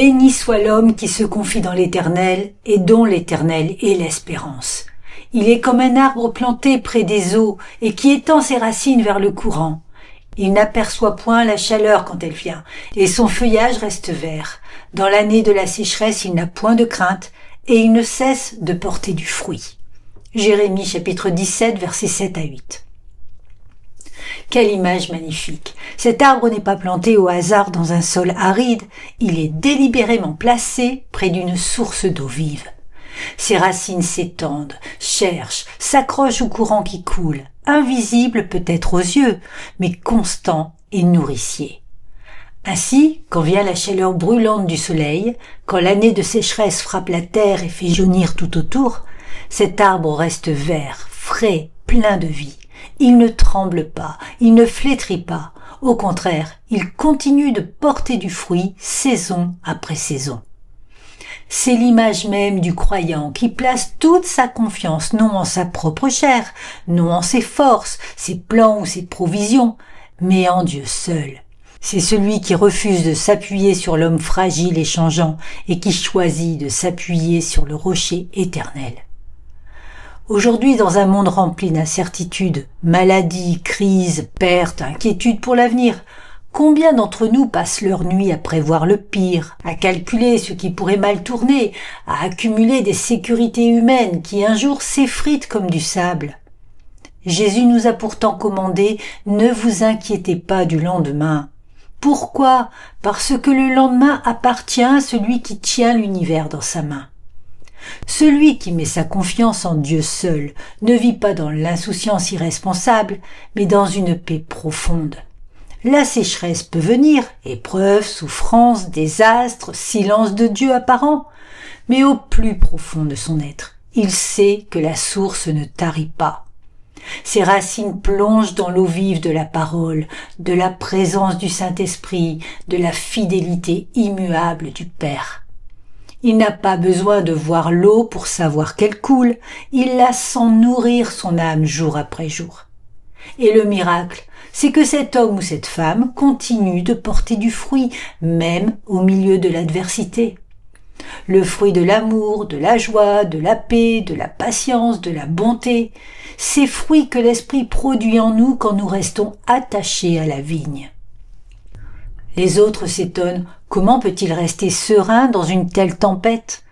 Béni soit l'homme qui se confie dans l'Éternel et dont l'Éternel est l'espérance. Il est comme un arbre planté près des eaux et qui étend ses racines vers le courant. Il n'aperçoit point la chaleur quand elle vient, et son feuillage reste vert. Dans l'année de la sécheresse, il n'a point de crainte, et il ne cesse de porter du fruit. Jérémie chapitre 17, versets 7 à 8. Quelle image magnifique! Cet arbre n'est pas planté au hasard dans un sol aride, il est délibérément placé près d'une source d'eau vive. Ses racines s'étendent, cherchent, s'accrochent au courant qui coule, invisible peut-être aux yeux, mais constant et nourricier. Ainsi, quand vient la chaleur brûlante du soleil, quand l'année de sécheresse frappe la terre et fait jaunir tout autour, cet arbre reste vert, frais, plein de vie. Il ne tremble pas, il ne flétrit pas. Au contraire, il continue de porter du fruit saison après saison. C'est l'image même du croyant qui place toute sa confiance non en sa propre chair, non en ses forces, ses plans ou ses provisions, mais en Dieu seul. C'est celui qui refuse de s'appuyer sur l'homme fragile et changeant et qui choisit de s'appuyer sur le rocher éternel. Aujourd'hui, dans un monde rempli d'incertitudes, maladies, crises, pertes, inquiétudes pour l'avenir, combien d'entre nous passent leur nuit à prévoir le pire, à calculer ce qui pourrait mal tourner, à accumuler des sécurités humaines qui un jour s'effritent comme du sable? Jésus nous a pourtant commandé « Ne vous inquiétez pas du lendemain ». Pourquoi? Parce que le lendemain appartient à celui qui tient l'univers dans sa main. Celui qui met sa confiance en Dieu seul ne vit pas dans l'insouciance irresponsable, mais dans une paix profonde. La sécheresse peut venir, épreuves, souffrances, désastres, silence de Dieu apparent, mais au plus profond de son être, il sait que la source ne tarit pas. Ses racines plongent dans l'eau vive de la parole, de la présence du Saint-Esprit, de la fidélité immuable du Père. Il n'a pas besoin de voir l'eau pour savoir qu'elle coule, il la sent nourrir son âme jour après jour. Et le miracle, c'est que cet homme ou cette femme continue de porter du fruit, même au milieu de l'adversité. Le fruit de l'amour, de la joie, de la paix, de la patience, de la bonté, ces fruits que l'Esprit produit en nous quand nous restons attachés à la vigne. Les autres s'étonnent, comment peut-il rester serein dans une telle tempête?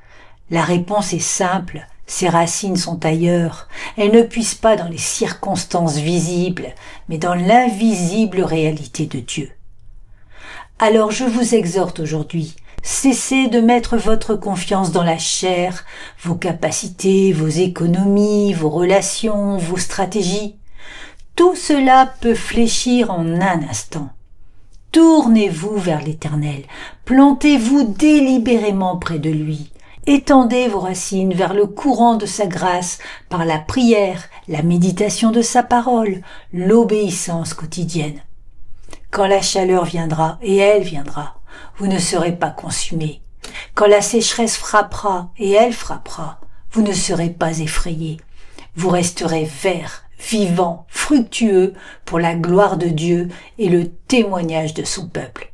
La réponse est simple, ses racines sont ailleurs, elles ne puisent pas dans les circonstances visibles, mais dans l'invisible réalité de Dieu. Alors je vous exhorte aujourd'hui, cessez de mettre votre confiance dans la chair, vos capacités, vos économies, vos relations, vos stratégies. Tout cela peut fléchir en un instant. Tournez-vous vers l'Éternel, plantez-vous délibérément près de lui, étendez vos racines vers le courant de sa grâce par la prière, la méditation de sa parole, l'obéissance quotidienne. Quand la chaleur viendra, et elle viendra, vous ne serez pas consumés. Quand la sécheresse frappera, et elle frappera, vous ne serez pas effrayés. Vous resterez verts, vivants, fructueux pour la gloire de Dieu et le témoignage de son peuple.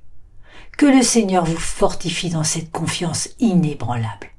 Que le Seigneur vous fortifie dans cette confiance inébranlable.